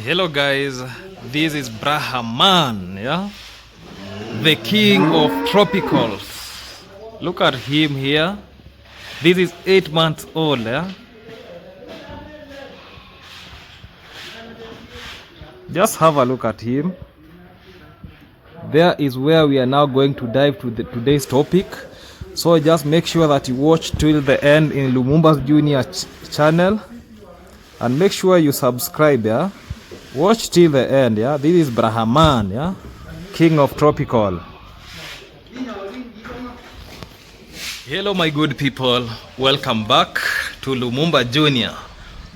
Hello guys, this is Brahman, yeah, the king of tropicals. Look at him here. This is 8 months old, yeah. Just have a look at him. There is where we are now going to dive to today's topic. So just make sure that you watch till the end in Lumumba Junior channel, and make sure you subscribe, yeah. Watch till the end, yeah. This is Brahman, yeah, king of tropical. Hello my good people, welcome back to Lumumba Junior.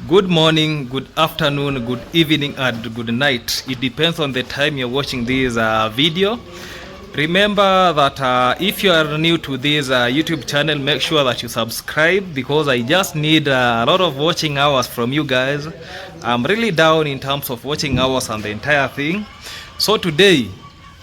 Good morning, good afternoon, good evening and good night. It depends on the time you're watching this video. Remember that if you are new to this YouTube channel, make sure that you subscribe, because I just need a lot of watching hours from you guys. I'm really down in terms of watching hours and the entire thing. So today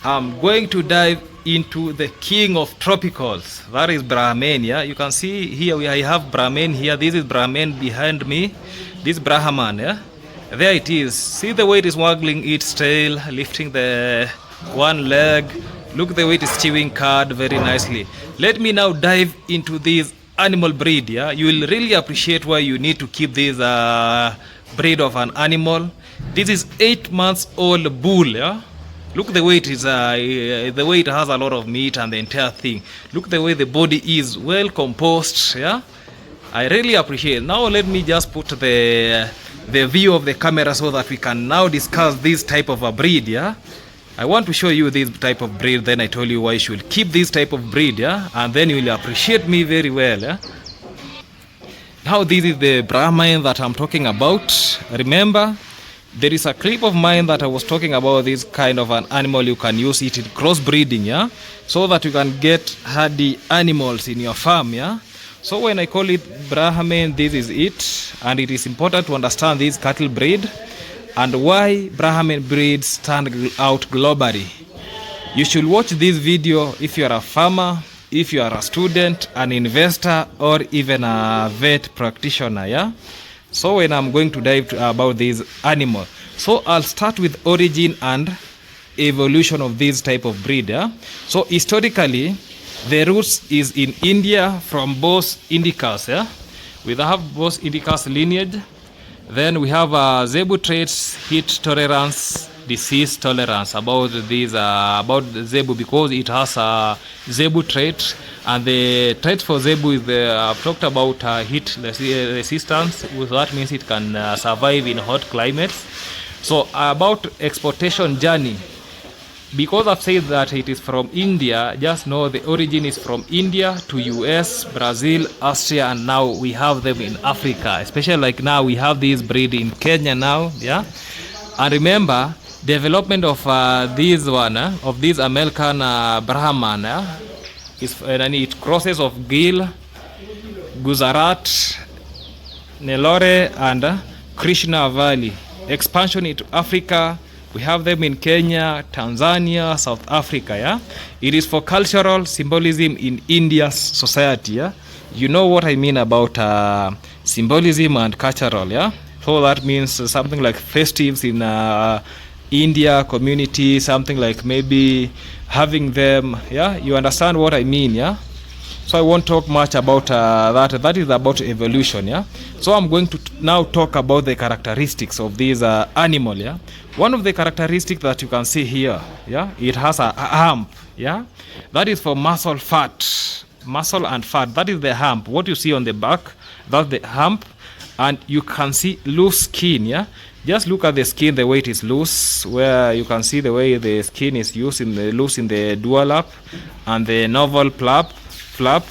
I'm going to dive into the king of tropicals, that is Brahman. Yeah, you can see here I have Brahman here. This is Brahman behind me. This Brahman, yeah, there it is. See the way it is waggling its tail, lifting the one leg. Look the way it is chewing cud very nicely. Let me now dive into this animal breed. Yeah, you will really appreciate why you need to keep this breed of an animal. This is 8 months old bull. Yeah, look the way it is. The way it has a lot of meat and the entire thing. Look the way the body is well composed. Yeah, I really appreciate. Now let me just put the view of the camera so that we can now discuss this type of a breed. Yeah, I want to show you this type of breed, then I told you why you should keep this type of breed, yeah, and then you will appreciate me very well, yeah. Now this is the Brahman that I'm talking about. Remember, there is a clip of mine that I was talking about this kind of an animal. You can use it in crossbreeding, yeah, so that you can get hardy animals in your farm, yeah. So when I call it Brahman, this is it, and it is important to understand this cattle breed and why Brahman breeds stand out globally. You should watch this video if you are a farmer, if you are a student, an investor, or even a vet practitioner, yeah. So when I'm going to dive about this animal, so I'll start with origin and evolution of this type of breed, yeah. So historically, the roots is in India from Bos Indicus, yeah. We have Bos Indicus lineage. Then we have zebu traits, heat tolerance, disease tolerance. About these, about the zebu, because it has a zebu trait, and the trait for zebu is I've talked about heat resistance. That means it can survive in hot climates. So about exportation journey, because I've said that it is from India, just know the origin is from India to US, Brazil, Austria, and now we have them in Africa. Especially like now we have this breed in Kenya now, yeah. And remember, development of this one, of this American Brahman, is it crosses of Gil, Gujarat, Nelore, and Krishna Valley. Expansion into Africa. We have them in Kenya, Tanzania, South Africa, yeah. It is for cultural symbolism in India's society, yeah. You know what I mean about symbolism and cultural, yeah. So that means something like festives in India community, something like maybe having them, yeah. You understand what I mean, yeah. So I won't talk much about that. That is about evolution, yeah. So I'm going to now talk about the characteristics of this animal, yeah. One of the characteristics that you can see here, yeah, it has a hump, yeah. That is for muscle fat, muscle and fat. That is the hump. What you see on the back, that's the hump, and you can see loose skin, yeah. Just look at the skin, the way it is loose, where you can see the way the skin is used in the loose in the dual lap and the novel flap,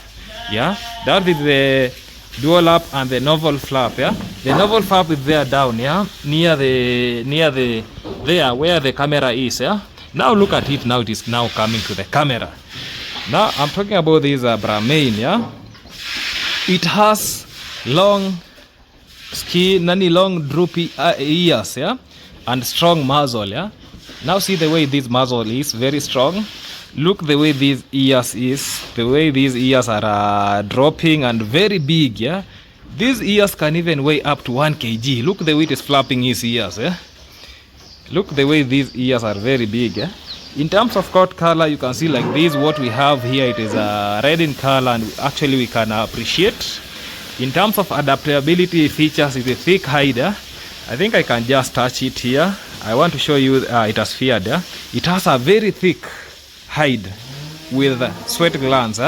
yeah. That is the dual lap and the novel flap, yeah. The novel flap is there down, yeah, near the there where the camera is, yeah. Now look at it. Now it is now coming to the camera. Now I'm talking about this Brahman, yeah. It has long skin, long droopy ears, yeah, and strong muzzle, yeah. Now see the way this muzzle is very strong. Look the way these ears is, the way these ears are dropping and very big, yeah. These ears can even weigh up to 1 kg. Look the way it is flapping his ears, yeah. Look the way these ears are very big. In terms of coat color, you can see like this. What we have here, it is red in color, and actually we can appreciate. In terms of adaptability features, it's a thick hide. I think I can just touch it here. I want to show you it has feared. It has a very thick hide with sweat glands.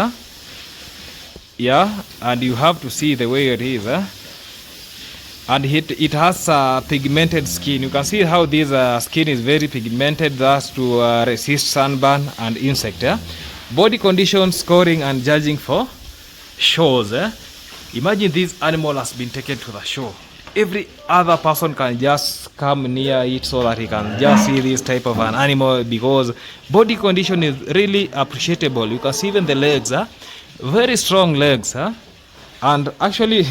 Yeah, and you have to see the way it is. And it has pigmented skin. You can see how this skin is very pigmented, thus to resist sunburn and insect. Body condition scoring and judging for shows. Imagine this animal has been taken to the show. Every other person can just come near it so that he can just see this type of an animal, because body condition is really appreciable. You can see even the legs, very strong legs. And actually,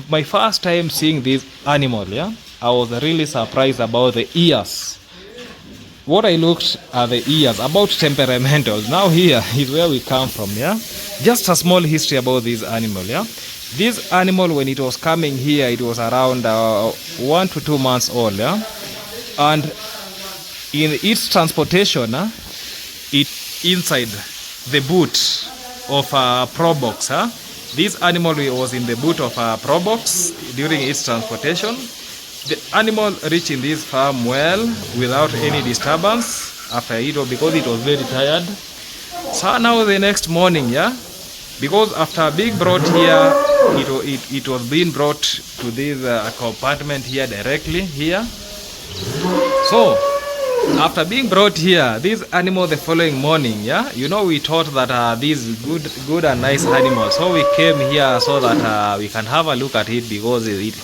my first time seeing this animal, I was really surprised about the ears. What I looked at the ears, about temperamentals. Now here is where we come from, Just a small history about this animal, This animal, when it was coming here, it was around 1 to 2 months old, And in its transportation, it inside the boot of a pro box, This animal was in the boot of a pro box during its transportation. The animal reached in this farm well without any disturbance after it, because it was very tired. So now the next morning, because after being brought here, it was being brought to this compartment here directly here. So after being brought here, this animal the following morning, we thought that these good and nice animals. So we came here so that we can have a look at it, because it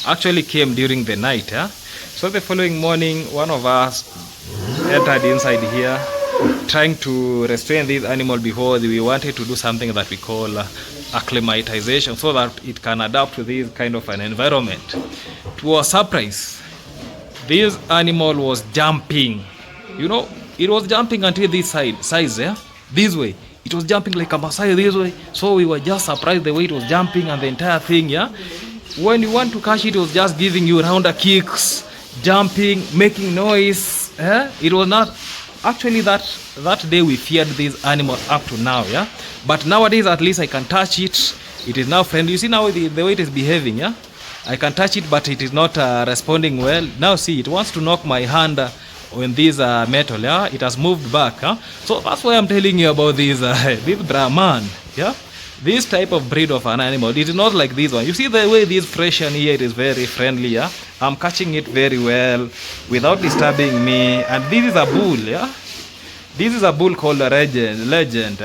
actually came during the night. So the following morning, one of us entered inside here, trying to restrain this animal, because we wanted to do something that we call acclimatization, so that it can adapt to this kind of an environment. To our surprise, this animal was jumping. It was jumping until this size, this way. It was jumping like a Maasai this way. So we were just surprised the way it was jumping and the entire thing, When you want to catch it, it was just giving you rounder kicks, jumping, making noise. It was not actually that day we feared this animal up to now, But nowadays, at least I can touch it. It is now friendly. You see now the way it is behaving, I can touch it, but it is not responding well. Now see, it wants to knock my hand on this metal, It has moved back, So that's why I'm telling you about this Brahman, This type of breed of an animal, it is not like this one. You see the way this Frisian here, it is very friendly, I'm catching it very well without disturbing me. And this is a bull, This is a bull called a legend.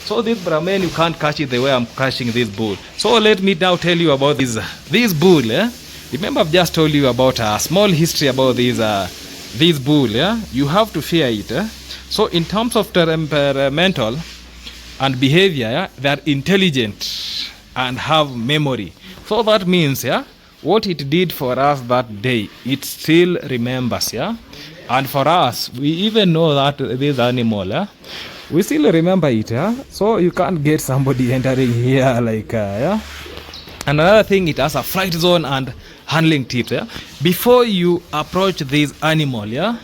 So this Brahman, you can't catch it the way I'm catching this bull. So let me now tell you about this bull. Remember, I've just told you about a small history about this bull. You have to fear it. So in terms of temperamental and behavior, they are intelligent and have memory. So that means, what it did for us that day, it still remembers. And for us, we even know that this animal, we still remember it, So you can't get somebody entering here like, Another thing, it has a flight zone and handling tips, Before you approach this animal,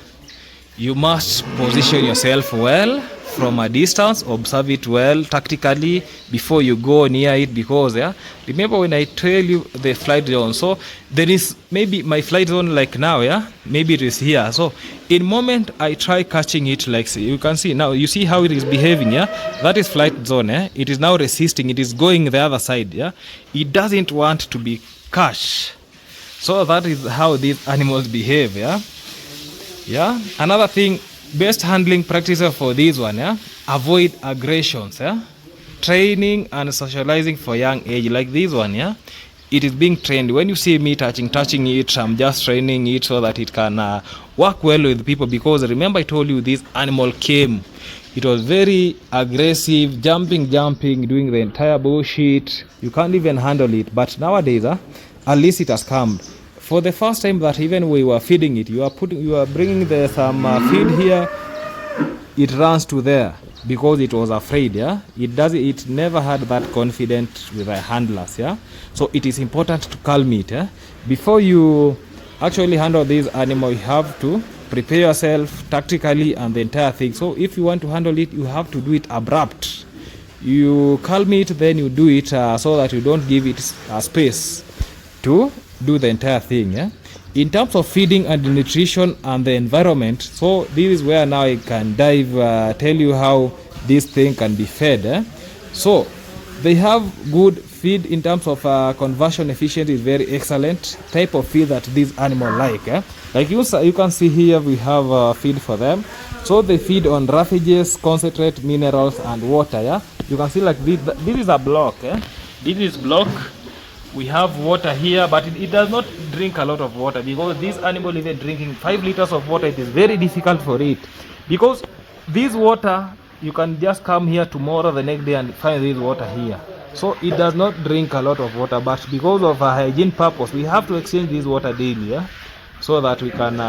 you must position yourself well from a distance, observe it well tactically before you go near it, because remember when I tell you the flight zone, so there is maybe my flight zone like now, maybe it is here. So in moment I try catching it, like you can see now, you see how it is behaving, that is flight zone. It is now resisting, it is going the other side, it doesn't want to be caught. So that is how these animals behave. Another thing, best handling practices for this one, avoid aggressions, training and socializing for young age, like this one, it is being trained. When you see me touching it, I'm just training it so that it can work well with people, because remember I told you this animal came, it was very aggressive, jumping, doing the entire bullshit. You can't even handle it. But nowadays, at least it has come. For the first time that even we were feeding it, you are bringing some feed here, it runs to there because it was afraid. It never had that confidence with the handlers. So it is important to calm it before you actually handle this animal, you have to prepare yourself tactically and the entire thing. So if you want to handle it, you have to do it abrupt. You calm it, then you do it so that you don't give it space to do the entire thing. Yeah? In terms of feeding and nutrition and the environment, so this is where now I can dive, tell you how this thing can be fed. So they have good feed in terms of conversion efficiency is very excellent type of feed that this animal like. Like you can see here, we have feed for them. So they feed on roughages, concentrate, minerals, and water. Yeah, you can see like this is a block. This is block. We have water here, but it does not drink a lot of water, because this animal, even drinking 5 liters of water, it is very difficult for it, because this water, you can just come here tomorrow, the next day, and find this water here. So it does not drink a lot of water, but because of a hygiene purpose, we have to exchange this water daily, yeah, so that we can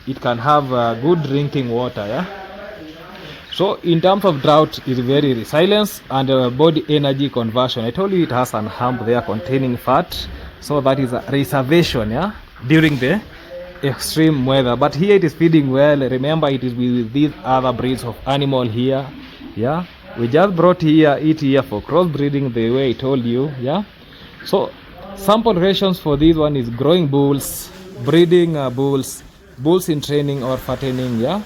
it can have good drinking water. Yeah. So in terms of drought, it's very resilience and body energy conversion. I told you it has an hump there containing fat, so that is a reservation, yeah, during the extreme weather. But here it is feeding well. Remember, it is with these other breeds of animal here. Yeah, we just brought it here for crossbreeding, the way I told you. Yeah, so sample rations for this one is growing bulls, breeding bulls in training or fattening. Yeah,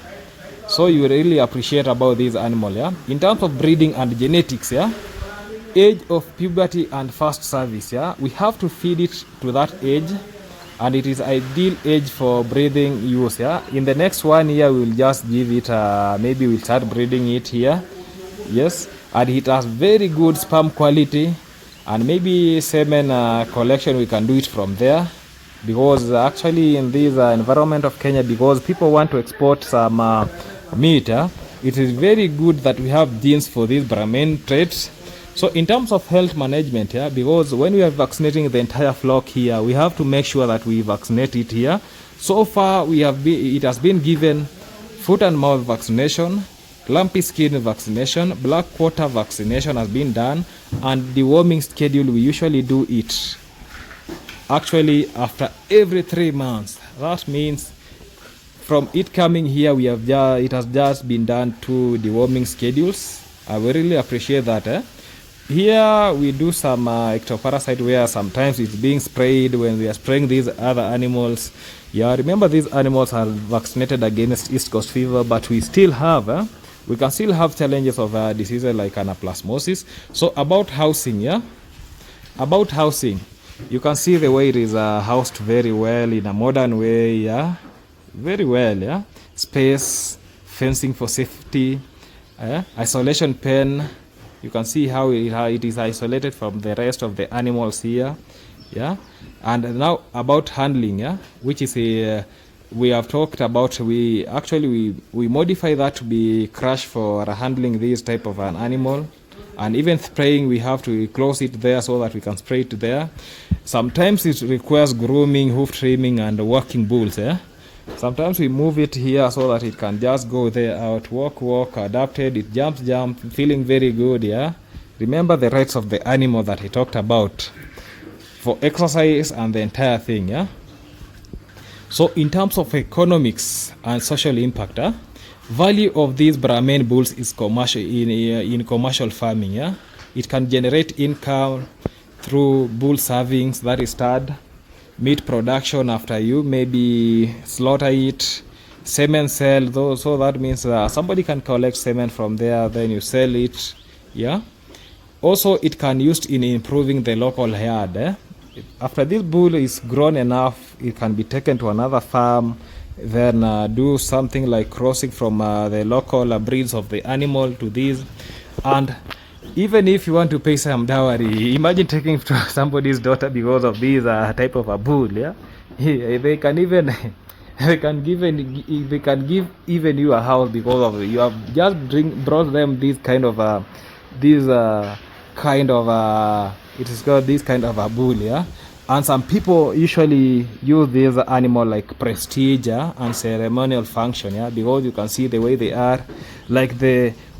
so you really appreciate about this animal. Yeah, in terms of breeding and genetics, yeah, age of puberty and first service, yeah, we have to feed it to that age, and it is ideal age for breeding use. Yeah, in the next 1 year we will just give it maybe we'll start breeding it here. Yes, and it has very good sperm quality, and maybe semen collection, we can do it from there, because actually in this environment of Kenya, because people want to export some meat, it is very good that we have genes for these Brahman traits. So in terms of health management, yeah, because when we are vaccinating the entire flock here, we have to make sure that we vaccinate it here. So far it has been given foot and mouth vaccination, lumpy skin vaccination, black quarter vaccination has been done, and deworming schedule, we usually do it actually after every 3 months. That means from it coming here, it has just been done 2 deworming schedules. I will really appreciate that. Here we do some ectoparasite, where sometimes it's being sprayed when we are spraying these other animals. Yeah, remember these animals are vaccinated against East Coast fever, but we still have we can still have challenges of diseases like anaplasmosis. So about housing, yeah, about housing, you can see the way it is housed very well in a modern way. Yeah, very well. Yeah, space, fencing for safety, isolation pen. You can see how it is isolated from the rest of the animals here. Yeah, and now about handling, yeah, which is we have talked about. We modify that to be crush for handling this type of an animal, and even spraying, we have to close it there so that we can spray it there. Sometimes it requires grooming, hoof trimming, and working bulls. Sometimes we move it here so that it can just go there out, walk, adapted, it jump, feeling very good. Yeah, remember the rights of the animal that I talked about for exercise and the entire thing. Yeah. So in terms of economics and social impact, value of these Brahman bulls is commercial in commercial farming. Yeah, it can generate income through bull servings, that is stud, meat production after you maybe slaughter it, semen sell though, so that means somebody can collect semen from there, then you sell it. Yeah, also it can used in improving the local herd. After this bull is grown enough, it can be taken to another farm, then do something like crossing from the local breeds of the animal to these. And even if you want to pay some dowry, imagine taking to somebody's daughter because of this type of a bull. Yeah, they can even they can give even you a house because of it. You have just brought them this kind of it is called this kind of a bull. Yeah, and some people usually use this animal like prestige and ceremonial function. Yeah, because you can see the way they are, like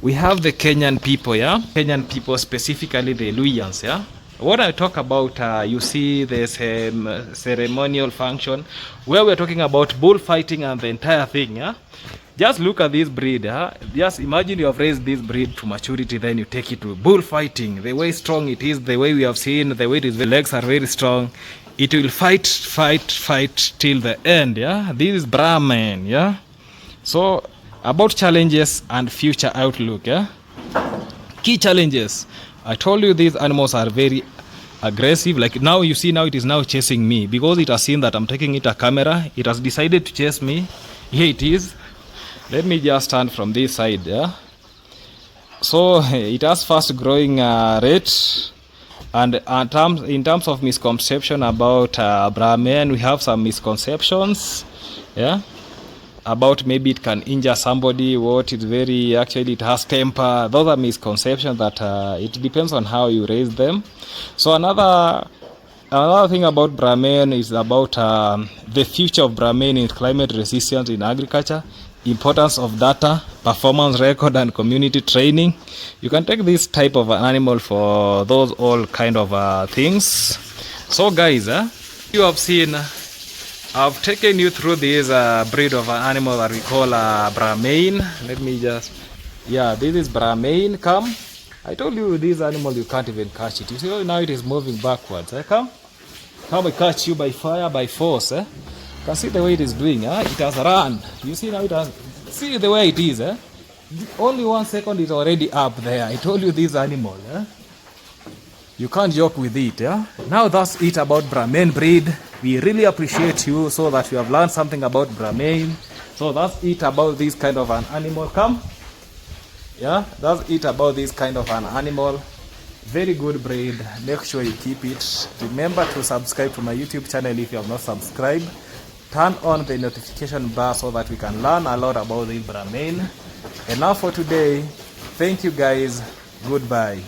we have the Kenyan people. Yeah, Kenyan people, specifically the Luyans. Yeah, When I talk about, you see, there's ceremonial function where we're talking about bullfighting and the entire thing. Yeah, just look at this breed. Just imagine you have raised this breed to maturity, then you take it to bullfighting. The way strong it is, the way we have seen, the way the legs are very strong. It will fight till the end. Yeah, this is Brahman. Yeah, so about challenges and future outlook. Yeah, key challenges. I told you these animals are very aggressive. Like now, you see, now it is now chasing me because it has seen that I'm taking it a camera. It has decided to chase me. Here it is. Let me just stand from this side. Yeah, so it has fast growing rate. And in terms of misconception about Brahman, we have some misconceptions. Yeah, about maybe it can injure somebody, what it's very, actually it has temper. Those are misconceptions that it depends on how you raise them. So another thing about Brahman is about the future of Brahman in climate resistance in agriculture, importance of data, performance record and community training. You can take this type of an animal for those all kind of things. So guys, you have seen, I've taken you through this breed of an animal that we call Brahman. Let me just, yeah, this is Brahman. Come, I told you this animal you can't even catch it. You see now it is moving backwards. Come I catch you by fire, by force. You can see the way it is doing. It has run. You see now it has, see the way it is. Only 1 second is already up there. I told you this animal. You can't joke with it. Now that's it about Brahman breed. We really appreciate you so that you have learned something about Brahman. So that's it about this kind of an animal. Come. Yeah, that's it about this kind of an animal. Very good breed. Make sure you keep it. Remember to subscribe to my YouTube channel if you have not subscribed. Turn on the notification bar so that we can learn a lot about the Brahman. And now for today, thank you guys. Goodbye.